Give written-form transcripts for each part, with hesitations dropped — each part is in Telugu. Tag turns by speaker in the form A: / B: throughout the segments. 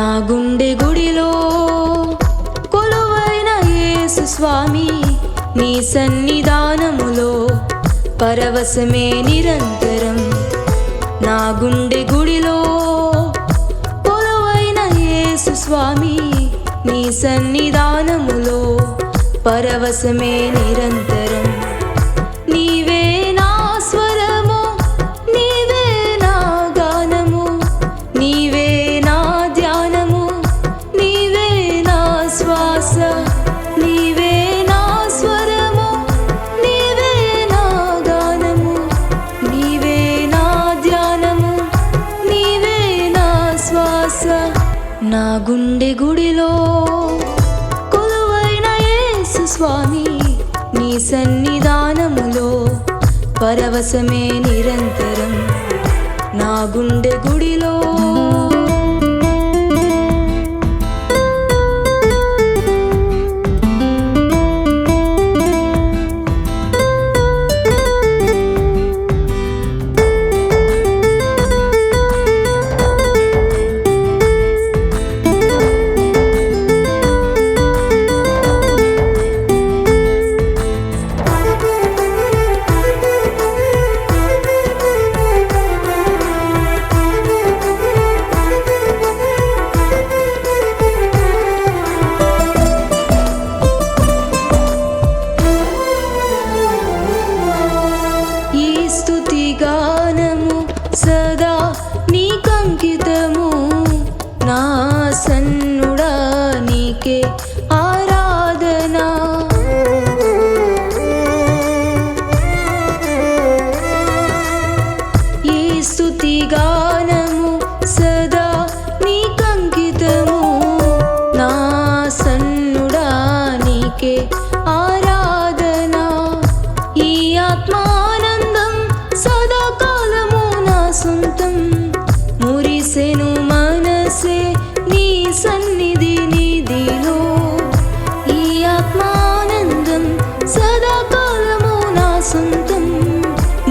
A: నా గుండె గుడిలో కొలువైన యేసు స్వామి, నీ సన్నిధానములో పరవశమే నిరంతరం. నా గుండె గుడిలో కొలువైన యేసు స్వామి, నీ సన్నిధానములో పరవశమే నిరంతరం. నీవే నా స్వరము, నీవే నా గానము, నీవే నా ధ్యానము, నీవే నా శ్వాస. నీవే నా స్వరము, నీవే నా గానము, నీవే నా ధ్యానము, నీవే నా శ్వాస. నా గుండె గుడిలో కొలువైన యేసు స్వామి, నీ సన్నిధానములో పరవశమే నిరంతరం. నా గుండె గుడిలో సదా నీకంకితము. నా సన్నుడా నీకే ఆరాధన. ఈ స్తుతి గానము సదా నీకంకితము. నా సన్నుడా నీకే ఆరాధన. ఈ ఆత్మానందం సదాకాలము సొంతం. మురిసెను మనసే నీ సన్నిధి నిధిలో. ఈ ఆత్మానందం సదాకాలము నా సొంతం.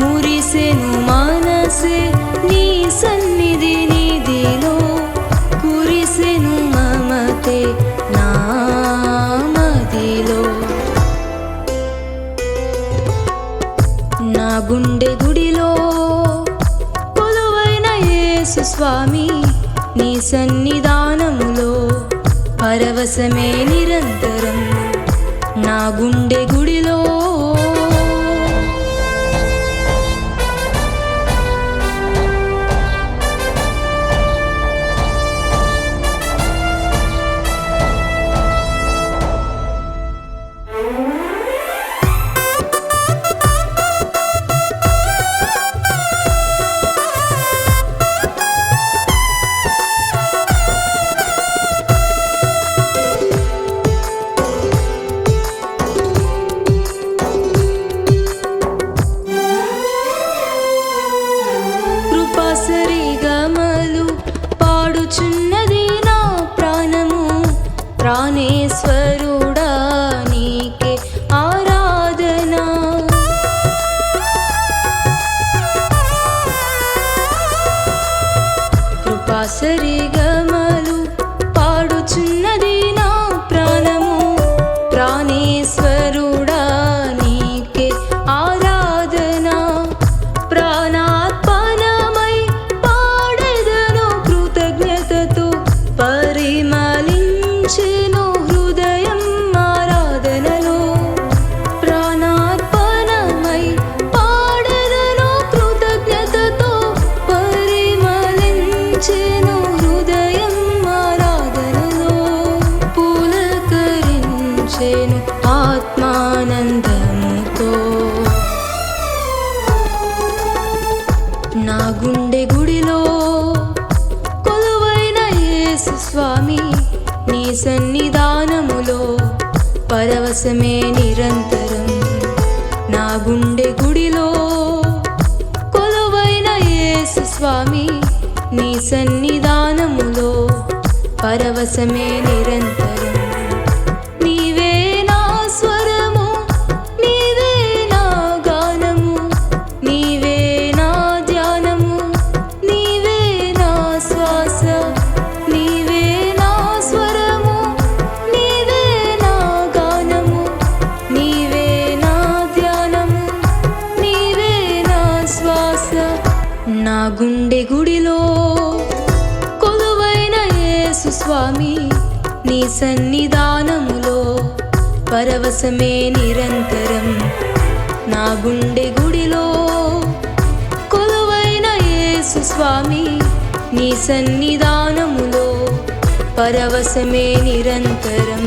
A: మురిసెను మనసే నీ సన్నిధి నిధిలో. కురిసెను మమతే నా మదిలో. నా గుండె గుడిలో యేసు స్వామి, నీ సన్నిధానములో పరవశమే నిరంతరం. నా గుండె గుడిలో సరిగమలు పాడుచున్నది నా ప్రాణము. ప్రాణేశ్వరుడా నీకే ఆరాధన. కృపా సరిగమలు పాడుచున్నది నా ప్రాణము. ప్రాణేశ్వరుడా నీకే ఆరాధన. పరిమళించెను హృదయం ఆరాధనలో. ప్రాణార్పణమై పాడెదను కృతజ్ఞతతో. పరిమళించెను హృదయం ఆరాధనలో. పులకరించెను ఆత్మానందముతో. నా గుండె గుడిలో యేసు స్వామి, నీ సన్నిధానములో పరవశమే నిరంతరం. నా గుండె గుడిలో కొలువైన యేసు స్వామి, నీ సన్నిధానములో పరవశమే నిరంతరం. నీవే నా స్వరము, నీవే నా గానము, నీవే నా ధ్యానము, నీవే నా శ్వాస. నీవే నా గుండె గుడిలో కొలువైన యేసు స్వామి నీ సన్నిధానములో పరవశమే నిరంతరం. నా గుండె గుడిలో కొలువైన యేసు స్వామి నీ సన్నిధానములో పరవశమే నిరంతరం.